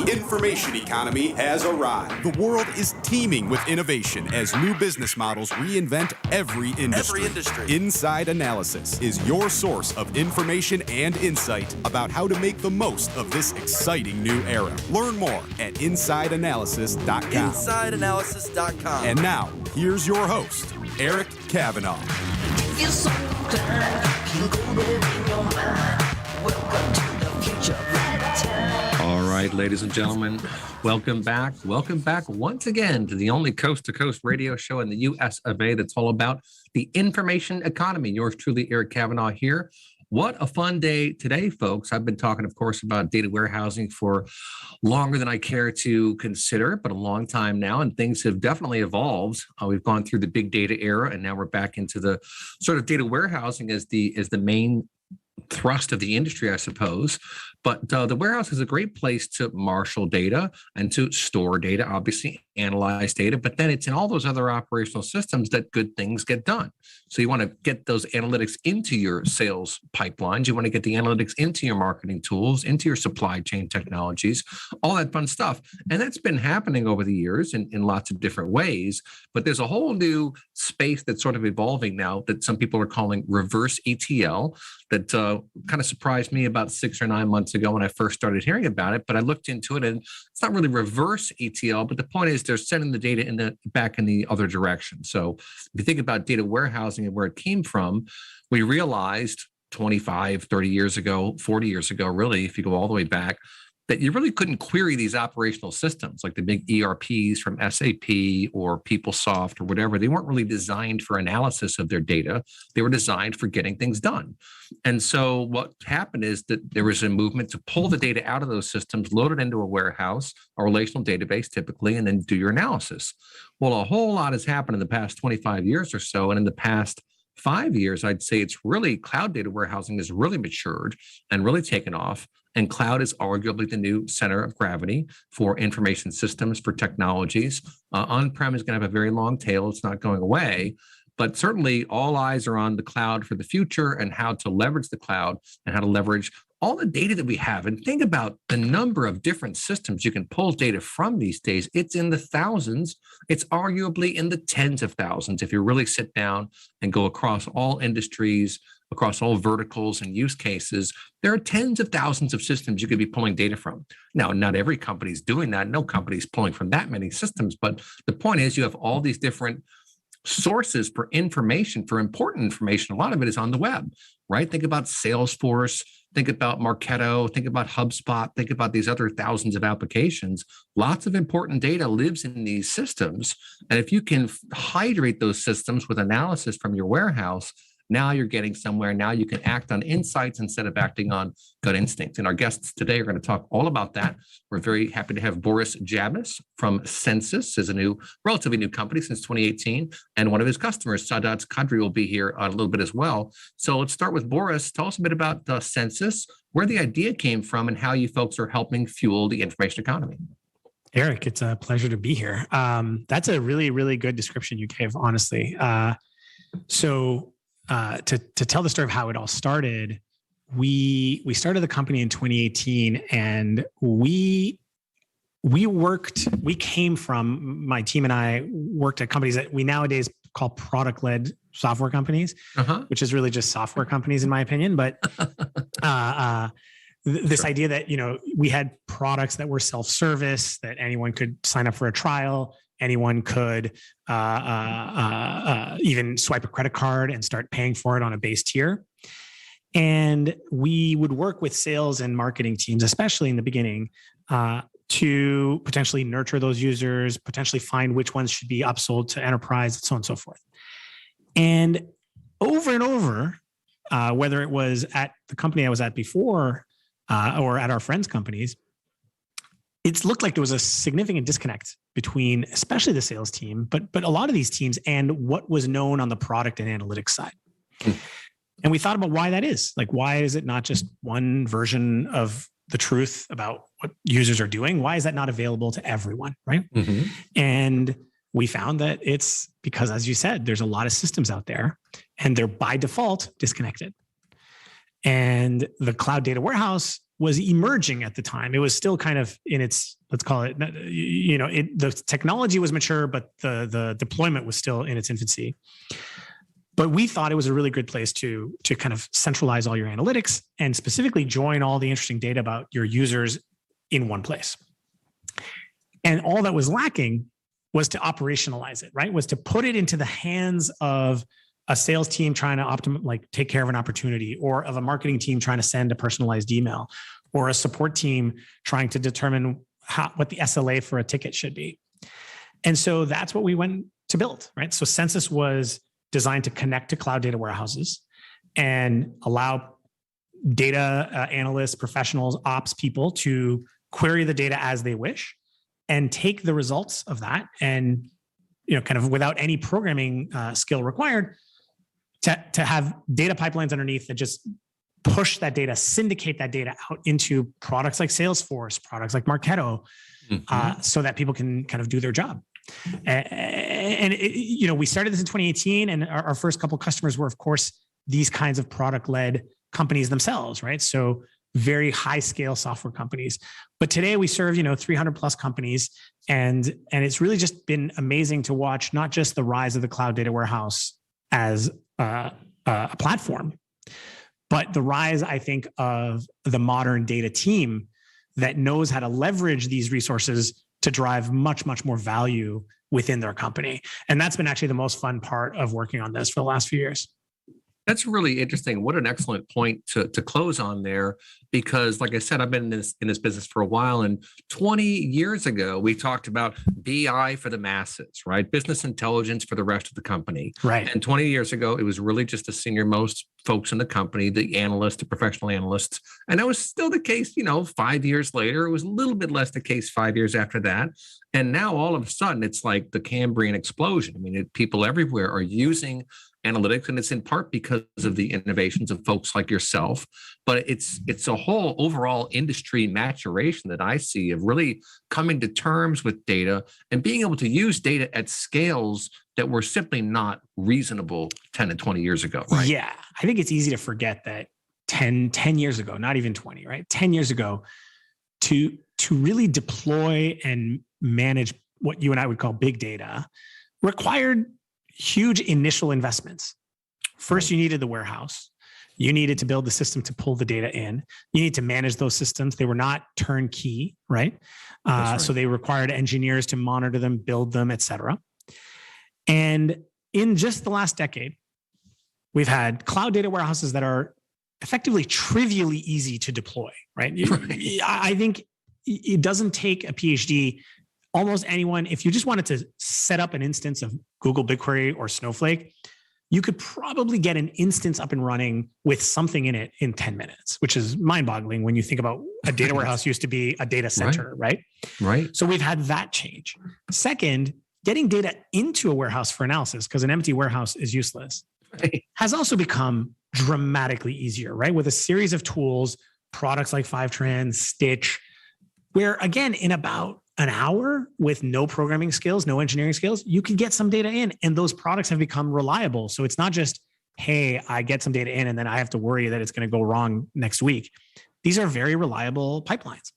information economy has arrived. The world is teeming with innovation as new business models reinvent every industry. InsideAnalysis is your source of information and insight about how to make the most of this exciting new era. Learn more at InsideAnalysis.com. InsideAnalysis.com. And now, here's your host, Eric Kavanaugh. All right, ladies and gentlemen, welcome back. Welcome back once again to the only coast-to-coast radio show in the U.S. of A. that's all about the information economy. Yours truly, Eric Kavanaugh here. What a fun day today, folks. I've been talking, of course, about data warehousing for longer than I care to consider, but a long time now, and things have definitely evolved. We've gone through the big data era, and now we're back into the sort of data warehousing as the main thrust of the industry, I suppose. But the warehouse is a great place to marshal data and to store data, obviously analyze data, but then it's in all those other operational systems that good things get done. So you want to get those analytics into your sales pipelines. You want to get the analytics into your marketing tools, into your supply chain technologies, all that fun stuff. And that's been happening over the years in lots of different ways. But there's a whole new space that's sort of evolving now that some people are calling reverse ETL that kind of surprised me about 6 or 9 months ago when I first started hearing about it. But I looked into it, and it's not really reverse ETL, but the point is they're sending the data back in the other direction. So if you think about data warehousing and where it came from, we realized 25, 30 years ago, 40 years ago, really, if you go all the way back, that you really couldn't query these operational systems like the big ERPs from SAP or PeopleSoft or whatever. They weren't really designed for analysis of their data. They were designed for getting things done. And so what happened is that there was a movement to pull the data out of those systems, load it into a warehouse, a relational database typically, and then do your analysis. Well, a whole lot has happened in the past 25 years or so. And in the past 5 years, I'd say it's really cloud data warehousing has really matured and really taken off. And cloud is arguably the new center of gravity for information systems, for technologies. On-prem is going to have a very long tail. It's not going away. But certainly all eyes are on the cloud for the future and how to leverage the cloud and how to leverage all the data that we have. And think about the number of different systems you can pull data from these days. It's in the thousands. It's arguably in the tens of thousands if you really sit down and go across all industries, across all verticals and use cases. There are tens of thousands of systems you could be pulling data from. Now, not every company is doing that. No company is pulling from that many systems. But the point is you have all these different sources for information, for important information. A lot of it is on the web, right? Think about Salesforce, think about Marketo, think about HubSpot, think about these other thousands of applications. Lots of important data lives in these systems. And if you can hydrate those systems with analysis from your warehouse, now you're getting somewhere. Now you can act on insights instead of acting on gut instinct. And our guests today are going to talk all about that. We're very happy to have Boris Jabes from Census, is a relatively new company since 2018. And one of his customers, Saadat Qadri, will be here a little bit as well. So let's start with Boris. Tell us a bit about Census, where the idea came from, and how you folks are helping fuel the information economy. Eric, it's a pleasure to be here. That's a really, really good description you gave, honestly. To tell the story of how it all started, we started the company in 2018, and my team and I worked at companies that we nowadays call product-led software companies, which is really just software companies in my opinion. But this idea that, we had products that were self-service, that anyone could sign up for a trial. Anyone could even swipe a credit card and start paying for it on a base tier. And we would work with sales and marketing teams, especially in the beginning, to potentially nurture those users, potentially find which ones should be upsold to enterprise, so on and so forth. And over, whether it was at the company I was at before or at our friends' companies, it looked like there was a significant disconnect between especially the sales team, but a lot of these teams and what was known on the product and analytics side. And we thought about why that is. Like, why is it not just one version of the truth about what users are doing? Why is that not available to everyone, right? And we found that it's because, as you said, there's a lot of systems out there and they're by default disconnected. And the cloud data warehouse was emerging at the time. It was still kind of in its, let's call it, the technology was mature, but the deployment was still in its infancy. But we thought it was a really good place to kind of centralize all your analytics and specifically join all the interesting data about your users in one place. And all that was lacking was to operationalize it, right? Was to put it into the hands of a sales team trying to take care of an opportunity, or of a marketing team trying to send a personalized email, or a support team trying to determine what the SLA for a ticket should be. And so that's what we went to build, right? So Census was designed to connect to cloud data warehouses and allow data analysts, professionals, ops people to query the data as they wish and take the results of that, and kind of without any programming skill required, to have data pipelines underneath that just push that data, syndicate that data out into products like Salesforce, products like Marketo, so that people can kind of do their job. And we started this in 2018, and our first couple of customers were, of course, these kinds of product-led companies themselves, right? So very high-scale software companies. But today we serve 300 plus companies, and it's really just been amazing to watch not just the rise of the cloud data warehouse as a platform, but the rise, I think, of the modern data team that knows how to leverage these resources to drive much, much more value within their company. And that's been actually the most fun part of working on this for the last few years. That's really interesting. What an excellent point to close on there, because like I said, I've been in this business for a while, and 20 years ago, we talked about BI for the masses, right? Business intelligence for the rest of the company. Right. And 20 years ago, it was really just the senior most folks in the company, the analysts, the professional analysts. And that was still the case, 5 years later. It was a little bit less the case 5 years after that. And now all of a sudden, it's like the Cambrian explosion. I mean, people everywhere are using analytics, and it's in part because of the innovations of folks like yourself, but it's a whole overall industry maturation that I see of really coming to terms with data and being able to use data at scales that were simply not reasonable 10 and 20 years ago, right? Yeah, I think it's easy to forget that 10 years ago, not even 20, right? 10 years ago, to really deploy and manage what you and I would call big data required huge initial investments. First, you needed the warehouse. You needed to build the system to pull the data in. You need to manage those systems. They were not turnkey, right? Right. So they required engineers to monitor them, build them, et cetera. And in just the last decade, we've had cloud data warehouses that are effectively trivially easy to deploy, right? I think it doesn't take a PhD. Almost anyone, if you just wanted to set up an instance of Google BigQuery or Snowflake, you could probably get an instance up and running with something in it in 10 minutes, which is mind-boggling when you think about a data warehouse used to be a data center, right? Right. So we've had that change. Second, getting data into a warehouse for analysis, because an empty warehouse is useless, has also become dramatically easier, right? With a series of tools, products like Fivetran, Stitch, where again, in about an hour with no programming skills, no engineering skills, you can get some data in, and those products have become reliable. So it's not just, hey, I get some data in and then I have to worry that it's going to go wrong next week. These are very reliable pipelines.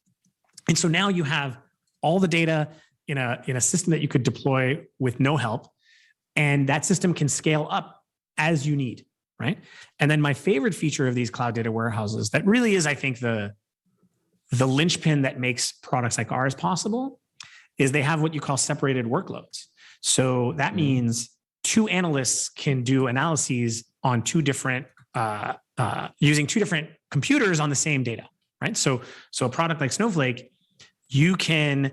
And so now you have all the data in a system that you could deploy with no help, and that system can scale up as you need, right? And then my favorite feature of these cloud data warehouses that really is, I think, the linchpin that makes products like ours possible is they have what you call separated workloads. So that means two analysts can do analyses on using two different computers on the same data, right? So a product like Snowflake, you can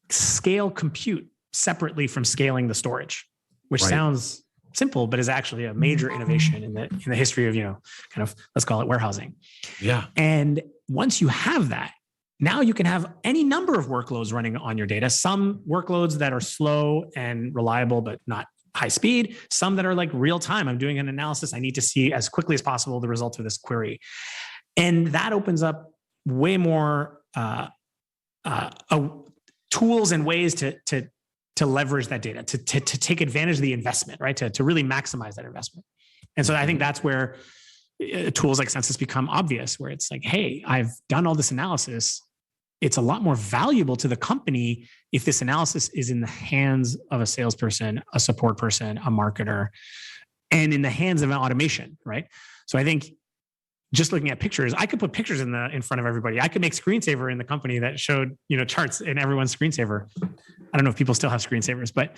scale compute separately from scaling the storage, which sounds simple, but is actually a major innovation in the history of, kind of, let's call it warehousing. Yeah. And once you have that, now you can have any number of workloads running on your data. Some workloads that are slow and reliable, but not high speed. Some that are like real time. I'm doing an analysis. I need to see as quickly as possible the results of this query. And that opens up way more tools and ways to leverage that data, to take advantage of the investment, right? To really maximize that investment. And so I think that's where tools like Census become obvious, where it's like, hey, I've done all this analysis. It's a lot more valuable to the company if this analysis is in the hands of a salesperson, a support person, a marketer, and in the hands of an automation, right? So I think just looking at pictures, I could put pictures in front of everybody. I could make screensaver in the company that showed, charts in everyone's screensaver. I don't know if people still have screensavers, but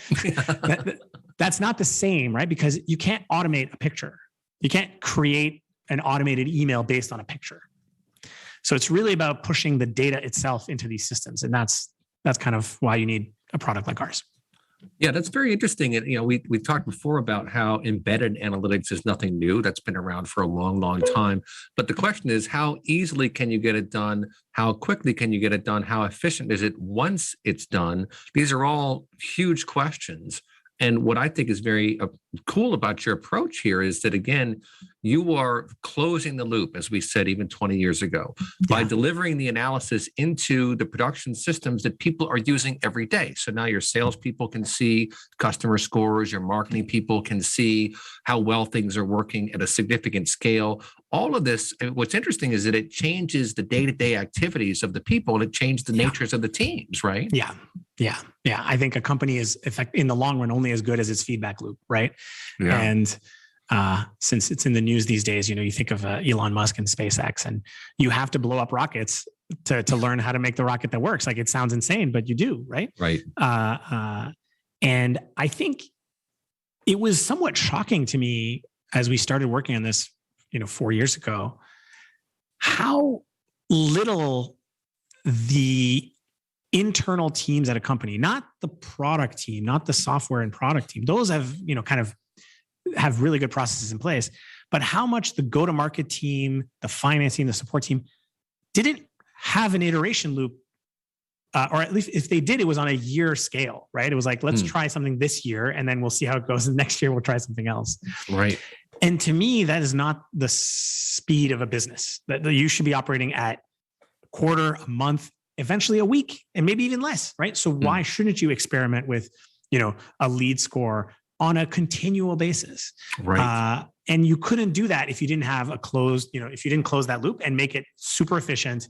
that's not the same, right? Because you can't automate a picture. You can't create an automated email based on a picture. So it's really about pushing the data itself into these systems. And that's kind of why you need a product like ours. Yeah, that's very interesting. And, we talked before about how embedded analytics is nothing new. That's been around for a long, long time. But the question is, how easily can you get it done? How quickly can you get it done? How efficient is it once it's done? These are all huge questions. And what I think is very cool about your approach here is that, again, you are closing the loop, as we said even 20 years ago, by delivering the analysis into the production systems that people are using every day. So now your salespeople can see customer scores, your marketing people can see how well things are working at a significant scale. All of this, what's interesting is that it changes the day-to-day activities of the people, and it changes the natures of the teams, right? Yeah. I think a company is, in the long run, only as good as its feedback loop, right? Yeah. And since it's in the news these days, you think of Elon Musk and SpaceX, and you have to blow up rockets to learn how to make the rocket that works. Like, it sounds insane, but you do, right? Right. And I think it was somewhat shocking to me as we started working on this, 4 years ago, how little the internal teams at a company, not the product team, not the software and product team, those have, kind of have really good processes in place, but how much the go-to-market team, the financing, the support team didn't have an iteration loop, or at least if they did, it was on a year scale, right? It was like, let's try something this year, and then we'll see how it goes. And next year we'll try something else. Right. And to me, that is not the speed of a business. That you should be operating at a quarter, a month, eventually a week, and maybe even less, right? So why shouldn't you experiment with, a lead score on a continual basis? Right. And you couldn't do that if you didn't have a closed, if you didn't close that loop and make it super efficient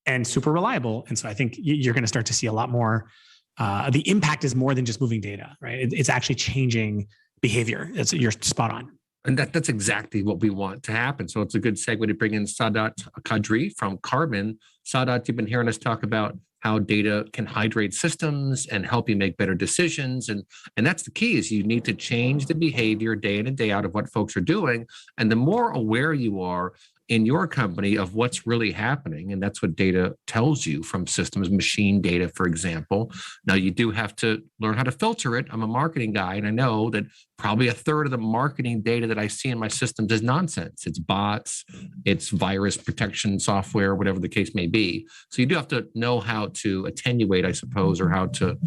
and super reliable. And so I think you're going to start to see a lot more. The impact is more than just moving data, right? It's actually changing behavior. You're spot on. And that's exactly what we want to happen. So it's a good segue to bring in Saadat Qadri from Karbon. Saadat, you've been hearing us talk about how data can hydrate systems and help you make better decisions. And that's the key, is you need to change the behavior day in and day out of what folks are doing. And the more aware you are in your company of what's really happening, and that's what data tells you from systems, machine data, for example. Now, you do have to learn how to filter it. I'm a marketing guy, and I know that probably a third of the marketing data that I see in my systems is nonsense. It's bots, it's virus protection software, whatever the case may be. So you do have to know how to attenuate, I suppose, or how to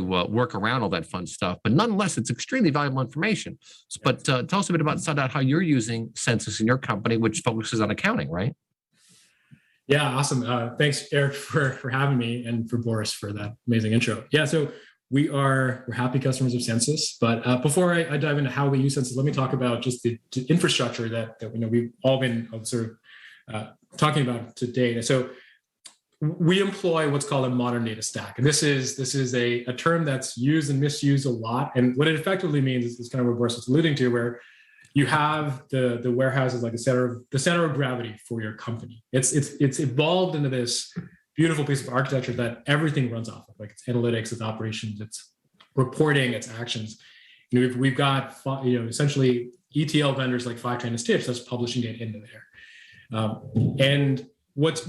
work around all that fun stuff. But nonetheless, it's extremely valuable information. But tell us a bit about, Saadat, how you're using Census in your company, which focuses on accounting, right? Yeah, awesome. Thanks, Eric, for having me, and for Boris for that amazing intro. Yeah, so we're happy customers of Census. But before I dive into how we use Census, let me talk about just the infrastructure that we've all been sort of talking about today. So we employ what's called a modern data stack, and this is a term that's used and misused a lot. And what it effectively means is kind of what Boris was alluding to, where you have the warehouse as like the center of gravity for your company. It's evolved into this beautiful piece of architecture that everything runs off of, like its analytics, its operations, its reporting, its actions. We've got essentially ETL vendors like Fivetran and Stitch that's publishing data into there. And what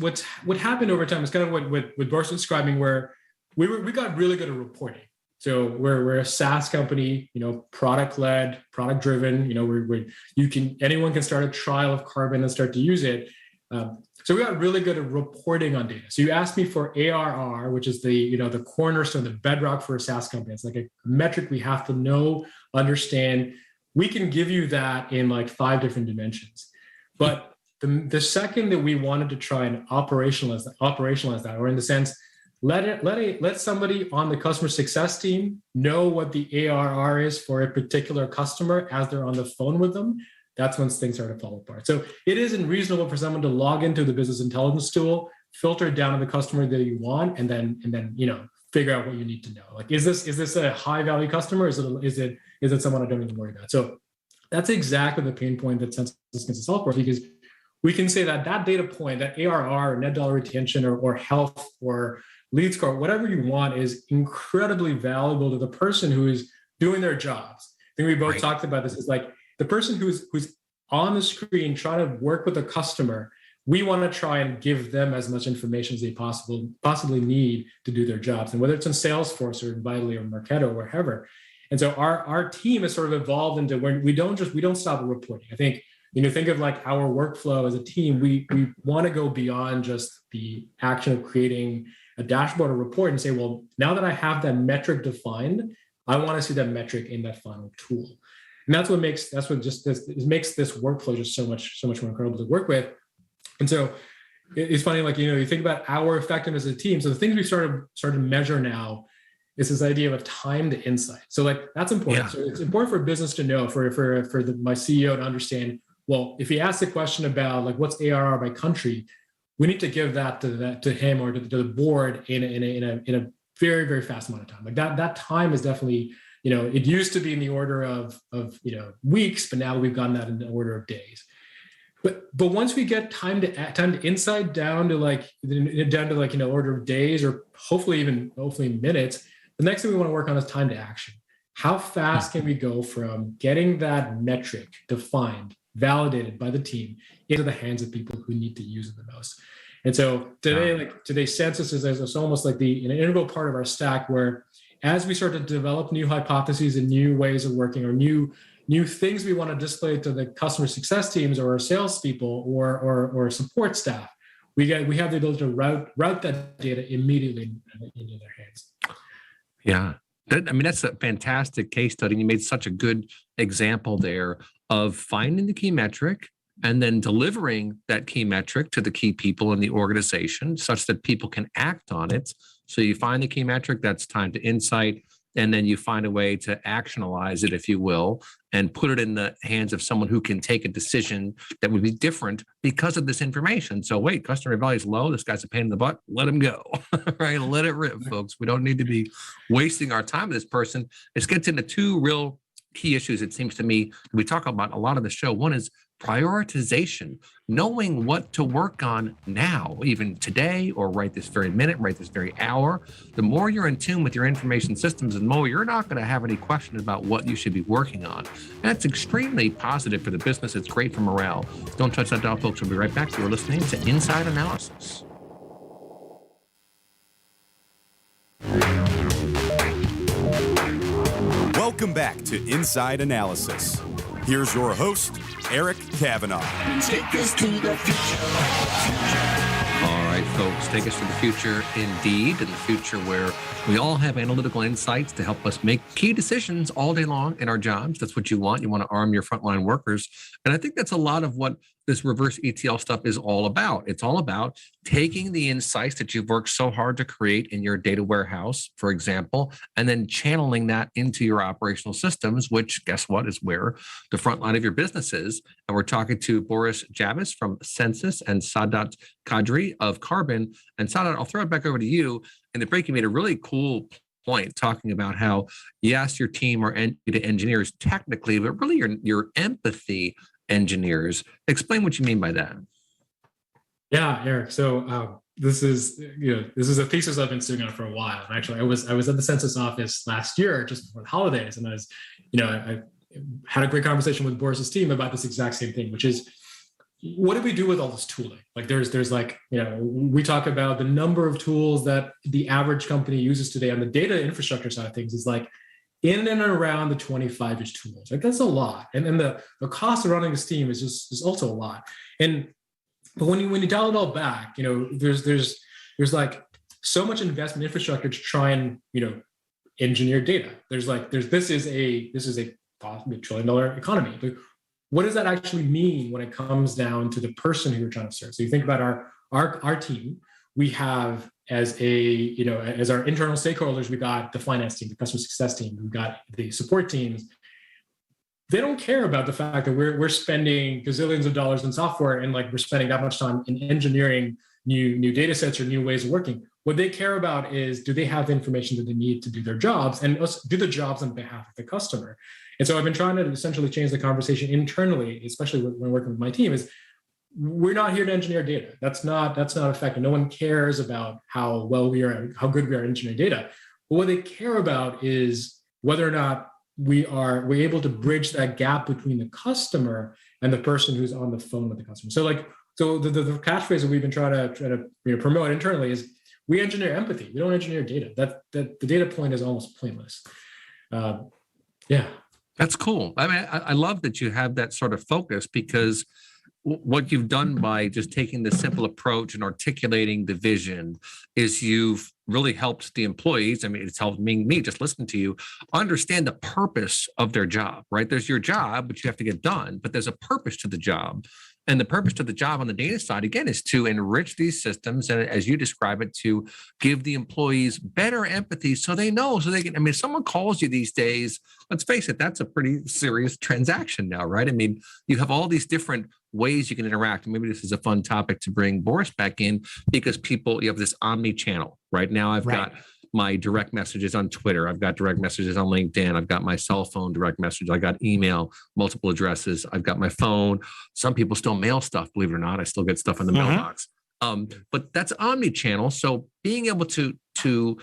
happened over time is kind of what Boris was describing, where we got really good at reporting. So we're a SaaS company, product led, product driven. Anyone can start a trial of Karbon and start to use it. So we got really good at reporting on data. So you asked me for ARR, which is the cornerstone, the bedrock for a SaaS company. It's like a metric we have to know, understand. We can give you that in like 5 different dimensions. But the second that we wanted to try and operationalize that, or in the sense, let somebody on the customer success team know what the ARR is for a particular customer as they're on the phone with them, that's when things start to fall apart. So it isn't reasonable for someone to log into the business intelligence tool, filter it down to the customer that you want, and then figure out what you need to know. Like, is this a high value customer? Is it someone I don't even worry about? So that's exactly the pain point that Census can solve for, because we can say that data point, that ARR, or net dollar retention, or health, or lead score, whatever you want, is incredibly valuable to the person who is doing their jobs. I think we both talked about this. Is like the person who's on the screen trying to work with a customer. We want to try and give them as much information as they possibly need to do their jobs, and whether it's in Salesforce or Vitally or Marketo or wherever. And so our team has sort of evolved into where we don't stop at reporting. I think, think of like our workflow as a team. We want to go beyond just the action of creating a dashboard or report and say, well, now that I have that metric defined, I want to see that metric in that final tool. And that's what makes this workflow just so much more incredible to work with. And so it's funny, like, you think about our effectiveness as a team. So the things we started to measure now is this idea of a time to insight. So like, that's important. Yeah. So it's important for a business to know, for my CEO to understand, well, if he asks a question about like, what's ARR by country, we need to give that to him or to the board in a very, very fast amount of time. Like that time is definitely, it used to be in the order of weeks, but now we've gotten that in the order of days. But once we get time to insight down to order of days, or hopefully minutes, the next thing we want to work on is time to action. How fast can we go from getting that metric defined, validated by the team, into the hands of people who need to use it the most? And so today Census is almost like an integral part of our stack, where as we start to develop new hypotheses and new ways of working, or new things we want to display to the customer success teams or our salespeople or support staff, we have the ability to route that data immediately into their hands. Yeah. That's a fantastic case study. And you made such a good example there of finding the key metric and then delivering that key metric to the key people in the organization such that people can act on it. So you find the key metric, that's time to insight, and then you find a way to actionalize it, if you will, and put it in the hands of someone who can take a decision that would be different because of this information. So wait, customer value is low. This guy's a pain in the butt. Let him go, right? Let it rip, folks. We don't need to be wasting our time with this person. It gets into two real key issues, it seems to me, we talk about a lot of the show. One is prioritization, knowing what to work on now, even today, or right this very minute, right this very hour. The more you're in tune with your information systems, the more you're not going to have any questions about what you should be working on. That's extremely positive for the business. It's great for morale. Don't touch that dial, folks. We'll be right back. You're listening to Inside Analysis. Welcome back to Inside Analysis. Here's your host, Eric Kavanaugh. Take us to the future. All right, folks, take us to the future indeed, in the future where we all have analytical insights to help us make key decisions all day long in our jobs. That's what you want. You want to arm your frontline workers. And I think that's a lot of what this reverse ETL stuff is all about. It's all about taking the insights that you've worked so hard to create in your data warehouse, for example, and then channeling that into your operational systems, which, guess what, is where the front line of your business is. And we're talking to Boris Jabes from Census and Saadat Qadri of Karbon. And Saadat, I'll throw it back over to you. In the break, you made a really cool point talking about how, yes, your team are data engineers technically, but really your empathy engineers. Explain what you mean by that. Yeah, Eric. So this is a thesis I've been sitting on for a while. And actually, I was at the Census office last year just before the holidays, and I had a great conversation with Boris's team about this exact same thing, which is, what do we do with all this tooling? Like there's like, we talk about the number of tools that the average company uses today on the data infrastructure side of things is like in and around the 25-ish tools. Like that's a lot. And then the cost of running this team is also a lot. But when you dial it all back, there's like so much investment in infrastructure to try and, engineer data. This is a possibly $1 trillion economy. But what does that actually mean when it comes down to the person who you're trying to serve? So you think about our team, we have as our internal stakeholders, we got the finance team, the customer success team, we've got the support teams. they don't care about the fact that we're spending gazillions of dollars in software and like we're spending that much time in engineering new data sets or new ways of working. What they care about is, do they have the information that they need to do their jobs and also do the jobs on behalf of the customer? And so I've been trying to essentially change the conversation internally, especially when working with my team, is we're not here to engineer data. That's not effective. No one cares about how well we are, how good we are at engineering data. But what they care about is whether or not we're able to bridge that gap between the customer and the person who's on the phone with the customer. So the catchphrase that we've been trying to promote internally is, we engineer empathy. We don't engineer data. That the data point is almost pointless. Yeah. That's cool. I mean, I love that you have that sort of focus, because what you've done by just taking the simple approach and articulating the vision is you've really helped the employees. I mean, it's helped me just listening to you understand the purpose of their job, right? There's your job, which you have to get done, but there's a purpose to the job. And the purpose to the job on the data side, again, is to enrich these systems. And as you describe it, to give the employees better empathy so they know, so they can, I mean, if someone calls you these days, let's face it, that's a pretty serious transaction now, right? I mean, you have all these different ways you can interact. And maybe this is a fun topic to bring Boris back in, because you have this omni-channel, right? Now I've got my direct messages on Twitter. I've got direct messages on LinkedIn. I've got my cell phone direct message. I got email, multiple addresses. I've got my phone. Some people still mail stuff, believe it or not. I still get stuff in the mailbox. But that's omni-channel. So being able to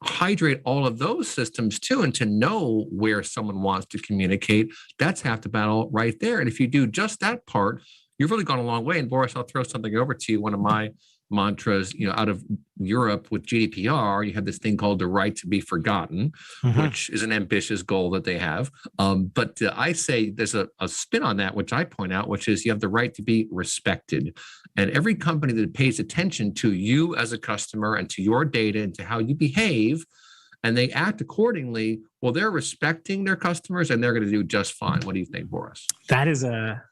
hydrate all of those systems too, and to know where someone wants to communicate, that's half the battle right there. And if you do just that part, you've really gone a long way. And Boris, I'll throw something over to you. One of my mantras, out of Europe with GDPR, you have this thing called the right to be forgotten, which is an ambitious goal that they have. But I say there's a spin on that, which I point out, which is you have the right to be respected. And every company that pays attention to you as a customer and to your data and to how you behave, and they act accordingly, well, they're respecting their customers and they're going to do just fine. What do you think, Boris? That is a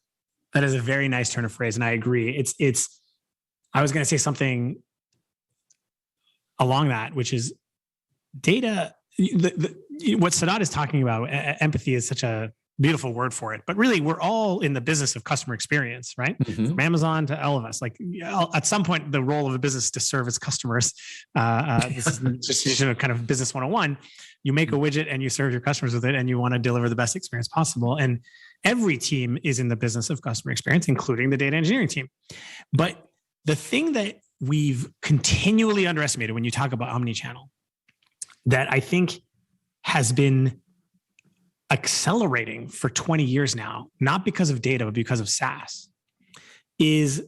very nice turn of phrase. And I agree. I was going to say something along that, which is data. What Saadat is talking about, empathy, is such a beautiful word for it. But really, we're all in the business of customer experience, right? From Amazon to all of us. Like, at some point, the role of a business is to serve its customers. This is just kind of business 101. You make a widget and you serve your customers with it, and you want to deliver the best experience possible. And every team is in the business of customer experience, including the data engineering team. But the thing that we've continually underestimated when you talk about omnichannel, that I think has been accelerating for 20 years now, not because of data, but because of SaaS, is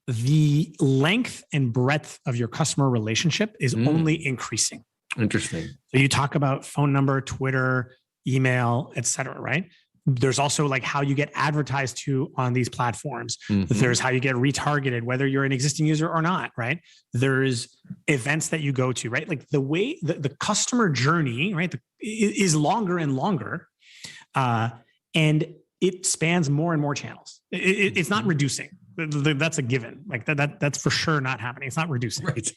the length and breadth of your customer relationship is only increasing. Interesting. So you talk about phone number, Twitter, email, et cetera, right? There's also like how you get advertised to on these platforms. There's how you get retargeted, whether you're an existing user or not, right? There's events that you go to, right? Like the way the customer journey, right, is longer and longer, and it spans more and more channels. It's not reducing. That's a given. Like that's for sure not happening. It's not reducing. Right.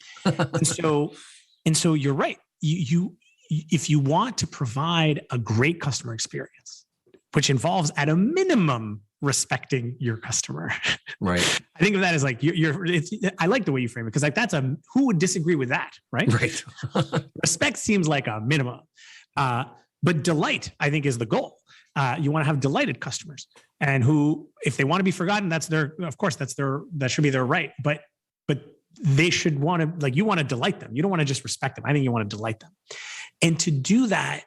and so you're right. You if you want to provide a great customer experience, which involves at a minimum respecting your customer. Right. I think of that as like I like the way you frame it, because like who would disagree with that, right? Right. Respect seems like a minimum, but delight, I think, is the goal. You want to have delighted customers, and who, if they want to be forgotten, that should be their right. But they should want to, like, you want to delight them. You don't want to just respect them. I think you want to delight them, and to do that,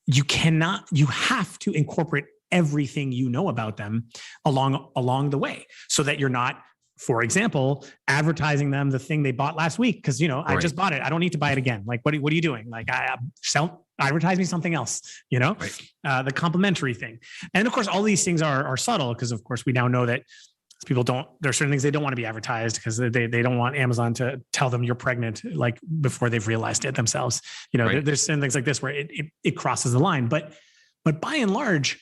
you have to incorporate everything you know about them along the way, so that you're not, for example, advertising them the thing they bought last week. Cause I just bought it. I don't need to buy it again. Like, what are you doing? Like, advertise me something else, the complimentary thing. And of course, all these things are subtle, because of course we now know that people there are certain things they don't want to be advertised, because they don't want Amazon to tell them you're pregnant, like, before they've realized it themselves. There's certain things like this where it crosses the line, but by and large,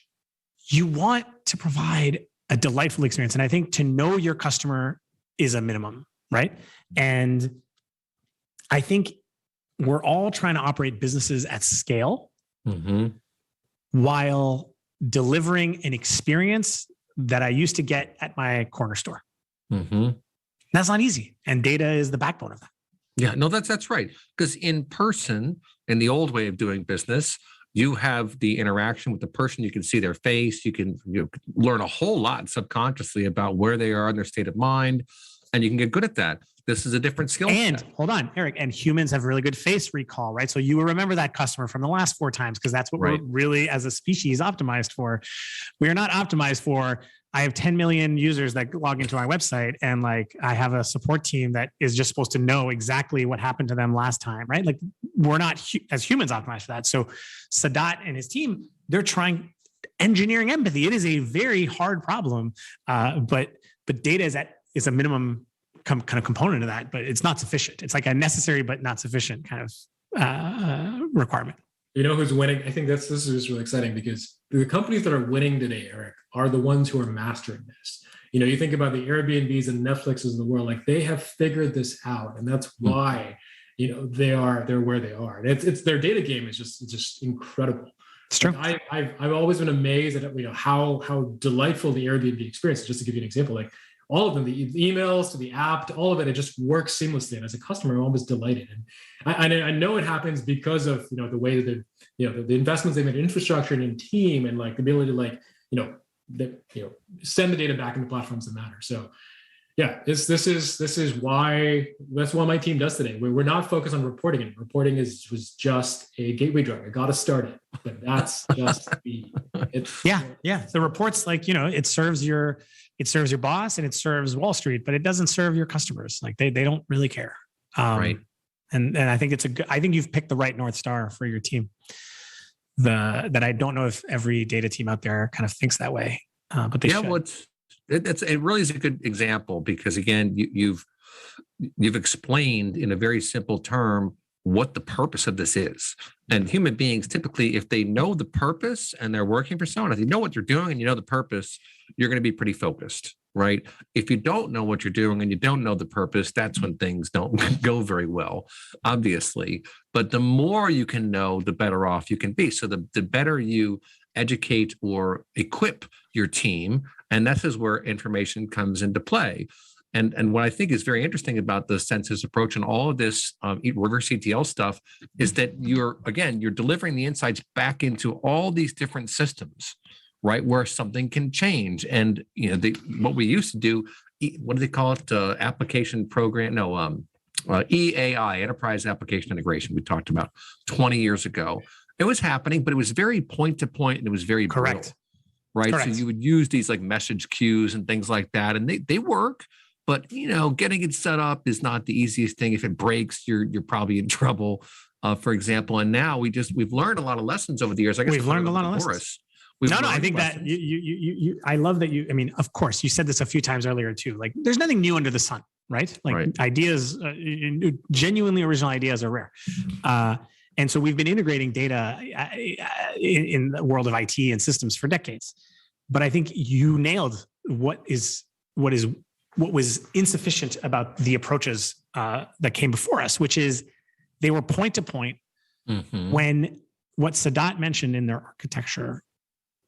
you want to provide a delightful experience. And I think to know your customer is a minimum, right? And I think we're all trying to operate businesses at scale, while delivering an experience that I used to get at my corner store. Mm-hmm. That's not easy. And data is the backbone of that. Yeah, no, that's right. Because in person, in the old way of doing business, you have the interaction with the person. You can see their face. You can learn a whole lot subconsciously about where they are in their state of mind, and you can get good at that. This is a different skill And set. hold on, Eric, and humans have really good face recall, right? So you will remember that customer from the last 4 times because that's what Right. we're really, as a species, optimized for. We are not optimized for, I have 10 million users that log into my website and like I have a support team that is just supposed to know exactly what happened to them last time, right? Like we're not as humans optimized for that. So Saadat and his team, they're trying engineering empathy. It is a very hard problem, but data is a minimum kind of component of that, but it's not sufficient. It's like a necessary but not sufficient kind of requirement. You know who's winning? I think this is really exciting because the companies that are winning today, Eric, are the ones who are mastering this. You know, you think about the Airbnbs and Netflixes in the world, like they have figured this out, and that's why they're where they are. It's their data game is just incredible. It's true. I've always been amazed at how delightful the Airbnb experience is. Just to give you an example, like all of them, the emails to the app, to all of it, it just works seamlessly. And as a customer, I'm always delighted. And I know it happens because of the way that the investments they made in infrastructure and in team and like the ability to send the data back into platforms that matter. So yeah, this is why that's what my team does today. We're not focused on reporting it. Reporting was just a gateway drug. I got to start it, but that's just The reports, like it serves your boss and it serves Wall Street, but it doesn't serve your customers. Like they don't really care. Right. And I think I think you've picked the right North Star for your team. That I don't know if every data team out there kind of thinks that way, but they should. Well, it really is a good example because again, you've explained in a very simple term what the purpose of this is. And human beings typically, if they know the purpose and they're working for someone, if you know what they're doing and you know the purpose, you're going to be pretty focused, right? If you don't know what you're doing and you don't know the purpose, that's when things don't go very well, obviously. But the more you can know, the better off you can be. So the better you educate or equip your team, and this is where information comes into play. And what I think is very interesting about the Census approach and all of this reverse ETL stuff is that you're delivering the insights back into all these different systems, right? Where something can change. And what we used to do, what do they call it? Application program? No, EAI, Enterprise Application Integration. We talked about 20 years ago. It was happening, but it was very point to point, and it was very correct. Brittle, right? Correct. So you would use these like message queues and things like that, and they work. But getting it set up is not the easiest thing. If it breaks, you're probably in trouble. For example, and now we've learned a lot of lessons over the years. I guess we've learned a lot of lessons. I think that you I love that you. I mean, of course, you said this a few times earlier too. Like, there's nothing new under the sun, right? Like right. Ideas, genuinely original ideas are rare. And so we've been integrating data in the world of IT and systems for decades. But I think you nailed what was insufficient about the approaches that came before us, which is they were point to point. When what Saadat mentioned in their architecture,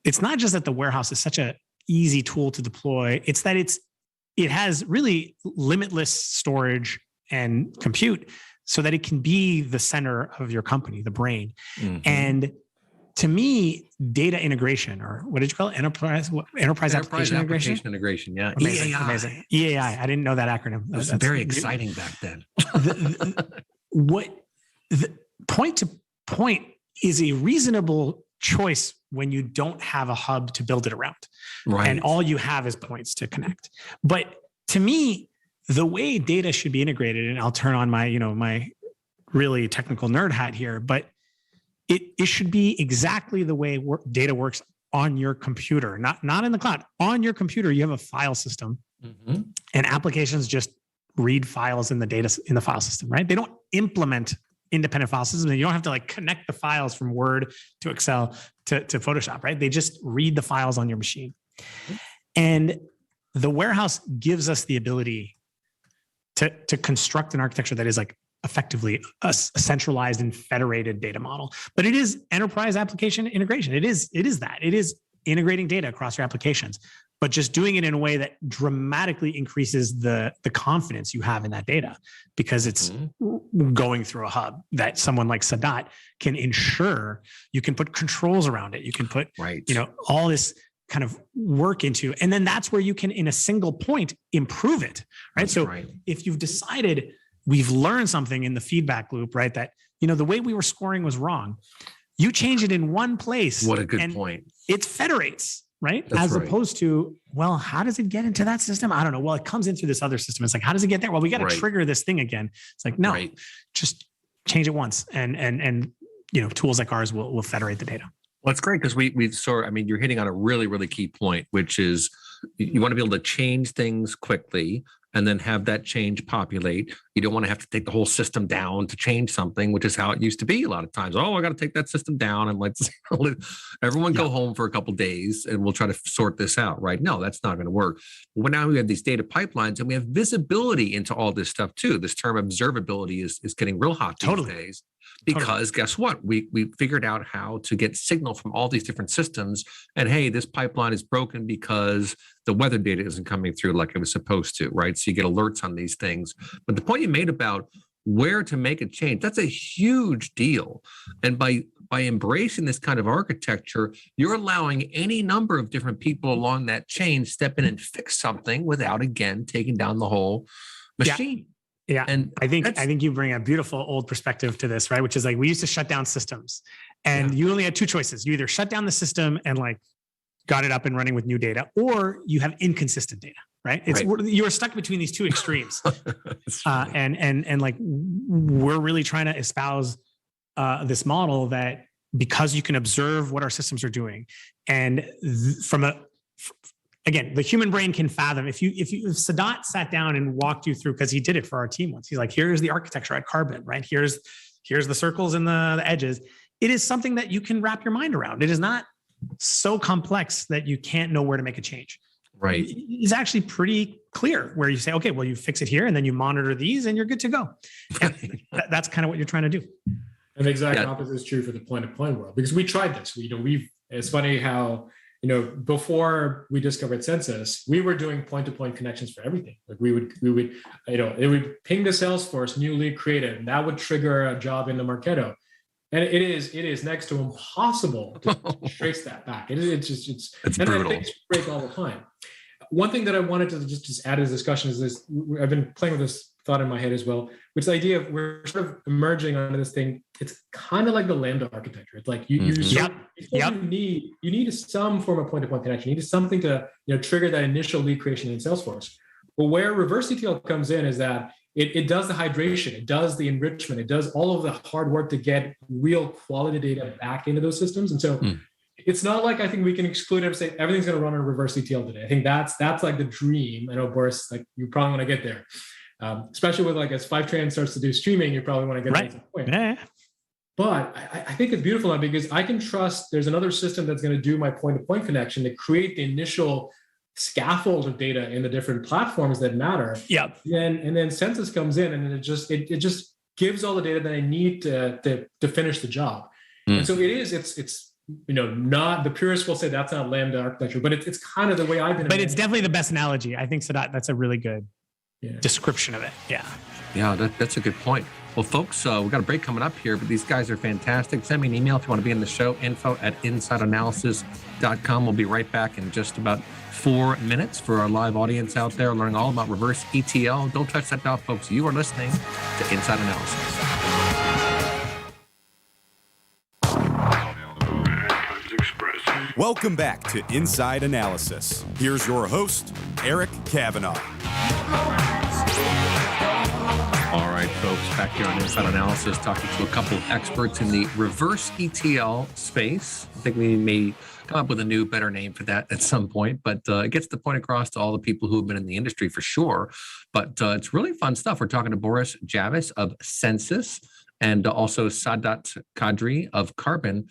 it's not just that the warehouse is such an easy tool to deploy, it's that it has really limitless storage and compute so that it can be the center of your company, the brain. And to me, data integration, or what did you call it? Enterprise application integration. Yeah. Amazing, EAI. amazing. EAI. I didn't know that acronym. That's very exciting back then. The point to point is a reasonable choice when you don't have a hub to build it around. Right. And all you have is points to connect. But to me, the way data should be integrated, and I'll turn on my, my really technical nerd hat here, but it should be exactly the way data works on your computer, not in the cloud. On your computer, you have a file system, and applications just read files in the file system, right? They don't implement independent file systems. You don't have to like connect the files from Word to Excel to Photoshop, right? They just read the files on your machine. And the warehouse gives us the ability to construct an architecture that is like effectively a centralized and federated data model. But it is enterprise application integration. It is that. It is integrating data across your applications, but just doing it in a way that dramatically increases the confidence you have in that data, because it's going through a hub that someone like Saadat can ensure. You can put controls around it. You can put, all this kind of work into, and then that's where you can, in a single point, improve it, right? If you've decided we've learned something in the feedback loop, right, that, the way we were scoring was wrong, you change it in one place. What a good point. It federates, right? That's opposed to, well, how does it get into that system? I don't know. Well, it comes in through this other system. It's like, how does it get there? Well, we got to trigger this thing again. It's like, no, just change it once. And tools like ours will federate the data. Well, it's great because we've you're hitting on a really, really key point, which is you want to be able to change things quickly and then have that change populate. You don't want to have to take the whole system down to change something, which is how it used to be a lot of times. Oh, I got to take that system down and let's everyone go home for a couple of days and we'll try to sort this out, right? No, that's not going to work. Well, now we have these data pipelines and we have visibility into all this stuff too. This term observability is getting real hot these days. Because guess what? We figured out how to get signal from all these different systems. And hey, this pipeline is broken because the weather data isn't coming through like it was supposed to, right? So you get alerts on these things. But the point you made about where to make a change, that's a huge deal. And by embracing this kind of architecture, you're allowing any number of different people along that chain step in and fix something without, again, taking down the whole machine. Yeah, and I think you bring a beautiful old perspective to this, right? Which is like, we used to shut down systems, and you only had two choices. You either shut down the system and like got it up and running with new data, or you have inconsistent data, right? You are stuck between these two extremes, and like we're really trying to espouse this model that, because you can observe what our systems are doing, and again, the human brain can fathom. If Saadat sat down and walked you through, because he did it for our team once, he's like, here's the architecture at Karbon, right? Here's the circles and the edges. It is something that you can wrap your mind around. It is not so complex that you can't know where to make a change. Right. It's actually pretty clear where you say, okay, well, you fix it here and then you monitor these and you're good to go. And that's kind of what you're trying to do. And the exact opposite is true for the point-to-point world, because we tried this. It's funny how, before we discovered Census, we were doing point-to-point connections for everything. Like we would, it would ping the Salesforce newly created, and that would trigger a job in the Marketo. And it is next to impossible to trace that back. It's brutal. Things break all the time. One thing that I wanted to just add to this discussion is this. I've been playing with this thought in my head as well, which is the idea of we're sort of emerging onto this thing. It's kind of like the Lambda architecture. It's like you need some form of point-to-point connection. You need something to trigger that initial lead creation in Salesforce. But where Reverse ETL comes in is that it does the hydration, it does the enrichment, it does all of the hard work to get real quality data back into those systems. And so it's not like I think we can exclude it and say everything's going to run on Reverse ETL today. I think that's like the dream. I know, Boris, like you probably want to get there. Especially with like as Fivetran starts to do streaming, you probably want to get to that point. Yeah. But I think it's beautiful now because I can trust there's another system that's going to do my point-to-point connection to create the initial scaffold of data in the different platforms that matter. Yep. And then Census comes in and it just gives all the data that I need to finish the job. And so it's not the purists will say that's not Lambda architecture, but it's kind of the way I've been. But it's definitely the best analogy. I think that's a really good description of it. Yeah, that's a good point. Well, folks, we've got a break coming up here, but these guys are fantastic. Send me an email if you want to be in the show, info@InsideAnalysis.com. We'll be right back in just about 4 minutes for our live audience out there learning all about Reverse ETL. Don't touch that dial, folks. You are listening to Inside Analysis. Welcome back to Inside Analysis. Here's your host, Eric Kavanaugh. All right, folks, back here on Inside Analysis, talking to a couple of experts in the Reverse ETL space. I think we may come up with a new, better name for that at some point, but it gets the point across to all the people who have been in the industry for sure. But it's really fun stuff. We're talking to Boris Jabes of Census and also Saadat Qadri of Karbon.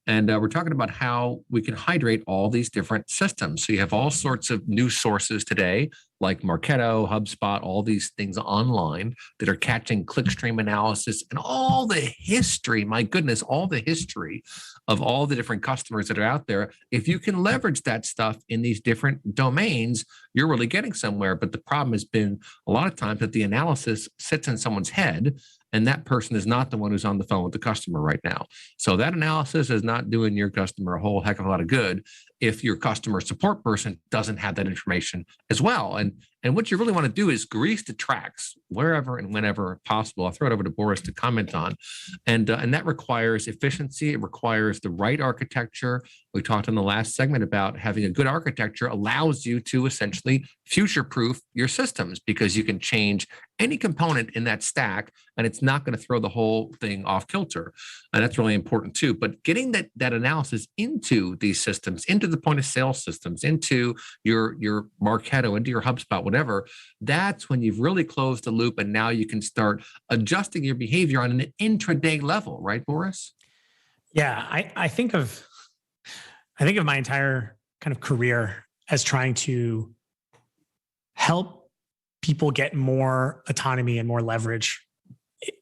And we're talking about how we can hydrate all these different systems. So you have all sorts of news sources today, like Marketo, HubSpot, all these things online that are catching clickstream analysis and all the history, my goodness, all the history of all the different customers that are out there. If you can leverage that stuff in these different domains, you're really getting somewhere. But the problem has been a lot of times that the analysis sits in someone's head, and that person is not the one who's on the phone with the customer right now. So that analysis is not doing your customer a whole heck of a lot of good if your customer support person doesn't have that information as well. And what you really want to do is grease the tracks wherever and whenever possible. I'll throw it over to Boris to comment on. And that requires efficiency. It requires the right architecture. We talked in the last segment about having a good architecture allows you to essentially future-proof your systems, because you can change any component in that stack and it's not going to throw the whole thing off kilter. And that's really important too. But getting that analysis into these systems, into the point of sale systems, into your Marketo, into your HubSpot, whatever, that's when you've really closed the loop, and now you can start adjusting your behavior on an intraday level, right, Boris? Yeah, I think of my entire kind of career as trying to help people get more autonomy and more leverage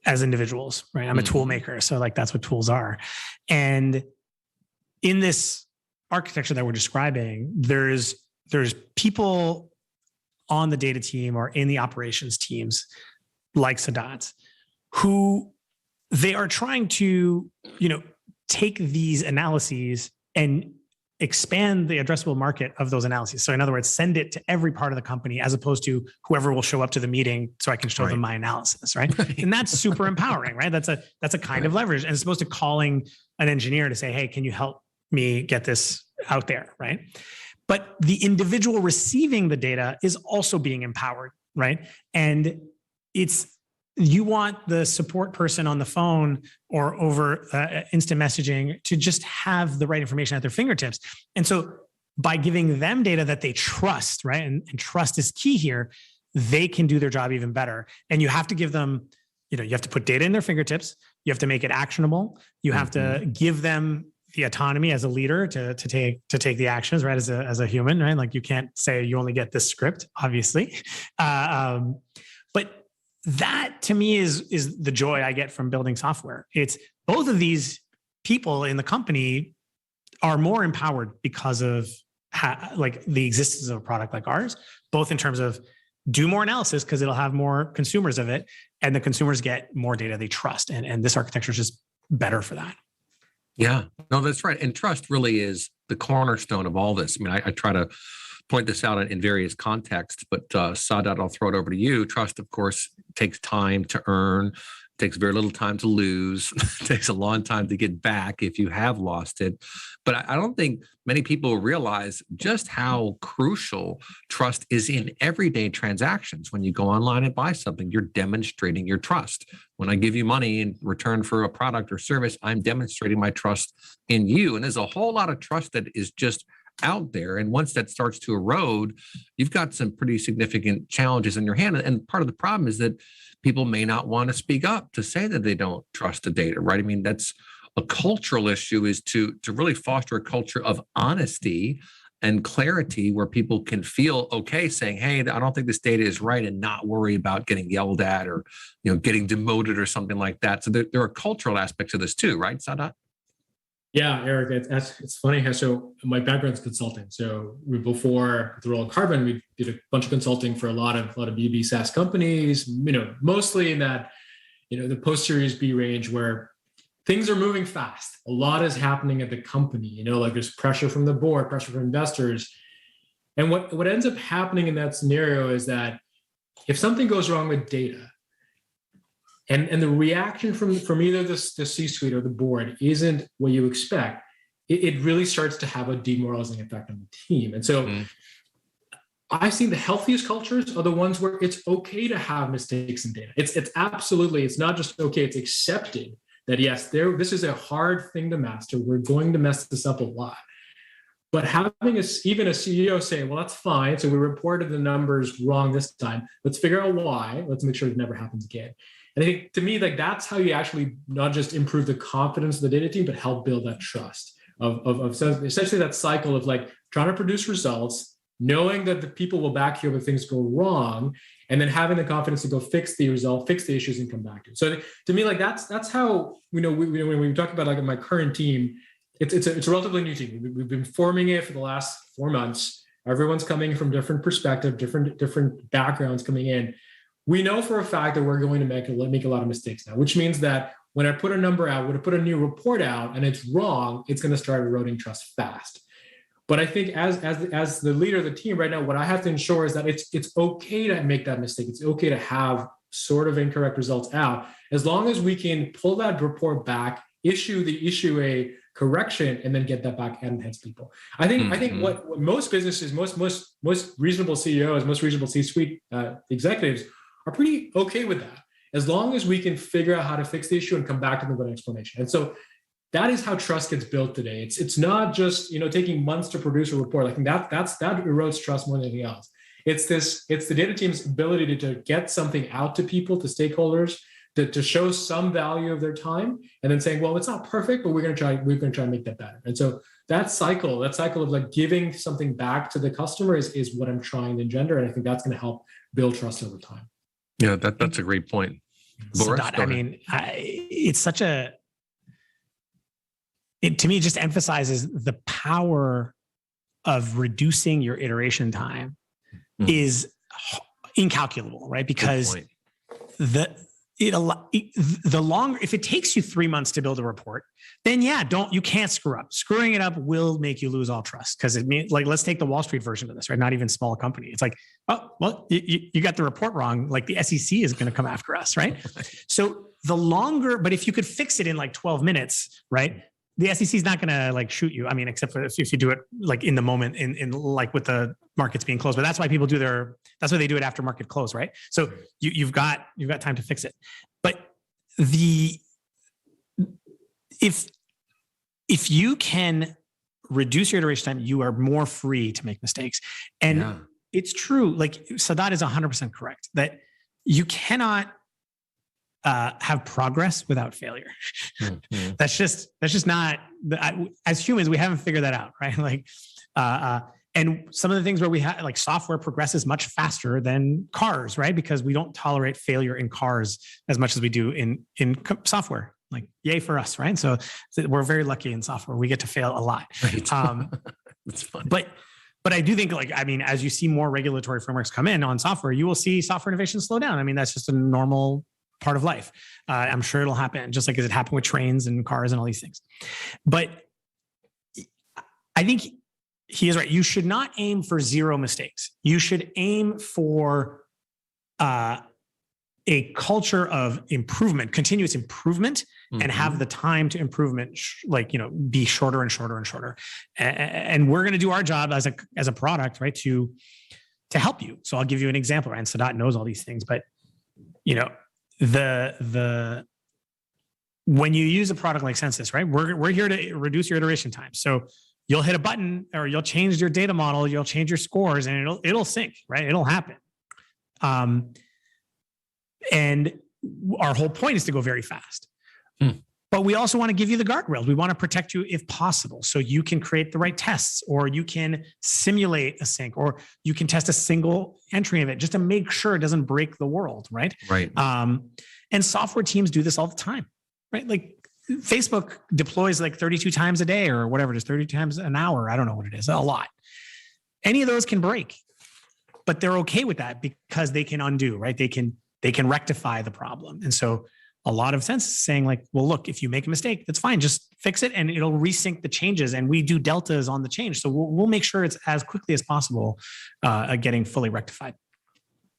as individuals, right? I'm a tool maker, so like that's what tools are. And in this architecture that we're describing, there's people on the data team or in the operations teams like Saadat, who they are trying to, take these analyses and expand the addressable market of those analyses. So in other words, send it to every part of the company as opposed to whoever will show up to the meeting so I can show them my analysis, right? And that's super empowering, right? That's a kind of leverage. And it's supposed to calling an engineer to say, hey, can you help me get this out there, right? But the individual receiving the data is also being empowered, right? And you want the support person on the phone or over instant messaging to just have the right information at their fingertips. And so by giving them data that they trust, right? And trust is key here, they can do their job even better. And you have to give them, you have to put data in their fingertips. You have to make it actionable. You have to give them the autonomy as a leader to take the actions, right? As a human, right? Like you can't say you only get this script, obviously. But that to me is the joy I get from building software. It's both of these people in the company are more empowered because of like the existence of a product like ours, both in terms of do more analysis because it'll have more consumers of it, and the consumers get more data they trust. And this architecture is just better for that. Yeah, no, that's right. And trust really is the cornerstone of all this. I mean, I try to point this out in various contexts, but Saadat, I'll throw it over to you. Trust, of course, takes time to earn, takes very little time to lose, takes a long time to get back if you have lost it. But I don't think many people realize just how crucial trust is in everyday transactions. When you go online and buy something, you're demonstrating your trust. When I give you money in return for a product or service, I'm demonstrating my trust in you. And there's a whole lot of trust that is just out there. And once that starts to erode, you've got some pretty significant challenges in your hand. And part of the problem is that people may not want to speak up to say that they don't trust the data, right? I mean, that's a cultural issue, is to really foster a culture of honesty and clarity where people can feel okay saying, hey, I don't think this data is right, and not worry about getting yelled at or, getting demoted or something like that. So there are cultural aspects of this too, right, Saadat? Yeah, Eric, it's funny. So my background's consulting. So before the role of Karbon, we did a bunch of consulting for a lot of B2B SaaS companies, mostly in that, the post-Series B range where things are moving fast. A lot is happening at the company, like there's pressure from the board, pressure from investors. And what ends up happening in that scenario is that if something goes wrong with data, and the reaction from either the C-suite or the board isn't what you expect, it really starts to have a demoralizing effect on the team. And so I see the healthiest cultures are the ones where it's okay to have mistakes in data. It's absolutely, it's not just okay, it's accepted that yes, this is a hard thing to master. We're going to mess this up a lot. But having even a CEO say, well, that's fine. So we reported the numbers wrong this time. Let's figure out why. Let's make sure it never happens again. And I think to me, like that's how you actually not just improve the confidence of the data team, but help build that trust of essentially that cycle of like trying to produce results, knowing that the people will back you when things go wrong, and then having the confidence to go fix the result, fix the issues, and come back to it. So to me, like that's how when we talk about like my current team, it's a relatively new team. We've been forming it for the last 4 months. Everyone's coming from different perspective, different backgrounds coming in. We know for a fact that we're going to make a lot of mistakes now, which means that when I put a number out, when I put a new report out and it's wrong, it's going to start eroding trust fast. But I think as the leader of the team right now, what I have to ensure is that it's okay to make that mistake. It's okay to have sort of incorrect results out, as long as we can pull that report back, issue a correction, and then get that back and enhance people. I think what most businesses, most reasonable CEOs, most reasonable C-suite executives are pretty okay with that, as long as we can figure out how to fix the issue and come back to them with an explanation. And so that is how trust gets built today. It's not just taking months to produce a report. Like that erodes trust more than anything else. It's the data team's ability to get something out to people, to stakeholders, to show some value of their time, and then saying, well, it's not perfect, but we're going to try and make that better. And so that cycle of like giving something back to the customer is what I'm trying to engender, and I think that's going to help build trust over time. Yeah, that's a great point. Boris, Saadat, I mean, it's such a. It to me just emphasizes the power of reducing your iteration time is incalculable, right? Because the longer, if it takes you 3 months to build a report, then you can't screw up. Screwing it up will make you lose all trust, because it means, like, let's take the Wall Street version of this, right? Not even small company. It's like, oh, well, you got the report wrong. Like the SEC is going to come after us, right? So the longer, but if you could fix it in like 12 minutes, right? The SEC is not going to like shoot you. I mean, except for if you do it like in the moment, in like with the markets being closed. But that's why people that's why they do it after market close, right? So you've got time to fix it. But if you can reduce your iteration time, you are more free to make mistakes. And it's true. Like Saadat is 100% correct that you cannot have progress without failure. That's just not, as humans, we haven't figured that out, right? Like, and some of the things where we have, like, software progresses much faster than cars, right? Because we don't tolerate failure in cars as much as we do in software. Like, yay for us, right? So we're very lucky in software. We get to fail a lot. Right. It's fun. But I do think, like, I mean, as you see more regulatory frameworks come in on software, you will see software innovation slow down. I mean, that's just a normal part of life. I'm sure it'll happen, just like as it happened with trains and cars and all these things. But I think he is right. You should not aim for zero mistakes. You should aim for a culture of improvement, continuous improvement, and have the time to improvement, be shorter and shorter and shorter. And we're going to do our job as a product, right, to help you. So I'll give you an example. And Saadat knows all these things, but when you use a product like Census, right, we're here to reduce your iteration time. So you'll hit a button, or you'll change your data model, you'll change your scores, and it'll sync, right? It'll happen. And our whole point is to go very fast. But we also want to give you the guardrails. We want to protect you if possible. So you can create the right tests, or you can simulate a sync, or you can test a single entry of it just to make sure it doesn't break the world, right? Right. And software teams do this all the time, right? Like Facebook deploys like 32 times a day or whatever it is, 30 times an hour. I don't know what it is, a lot. Any of those can break, but they're okay with that because they can undo, right? They can rectify the problem. And so a lot of sense saying, like, well, look, if you make a mistake, that's fine. Just fix it and it'll resync the changes. And we do deltas on the change. So we'll make sure it's as quickly as possible getting fully rectified.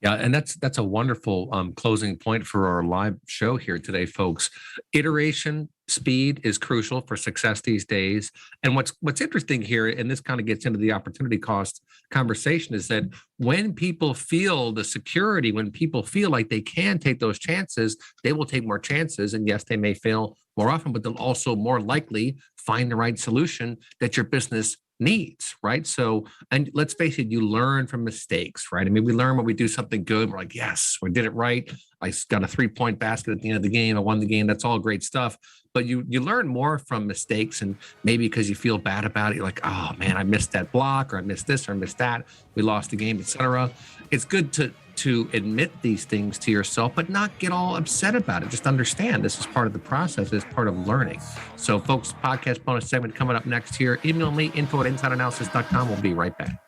Yeah, and that's a wonderful closing point for our live show here today, folks. Iteration speed is crucial for success these days. And what's interesting here, and this kind of gets into the opportunity cost conversation, is that when people feel the security, when people feel like they can take those chances, they will take more chances. And yes, they may fail more often, but they'll also more likely find the right solution that your business needs, right? So, and let's face it, you learn from mistakes, right? I mean, we learn when we do something good, we're like, yes, we did it right. I got a 3-point basket at the end of the game. I won the game. That's all great stuff. But you learn more from mistakes, and maybe because you feel bad about it, you're like, oh man, I missed that block, or I missed this, or I missed that. We lost the game, etc. It's good to admit these things to yourself, but not get all upset about it. Just understand this is part of the process. It's part of learning. So folks, podcast bonus segment coming up next here. Email me, info@insideanalysis.com. We'll be right back.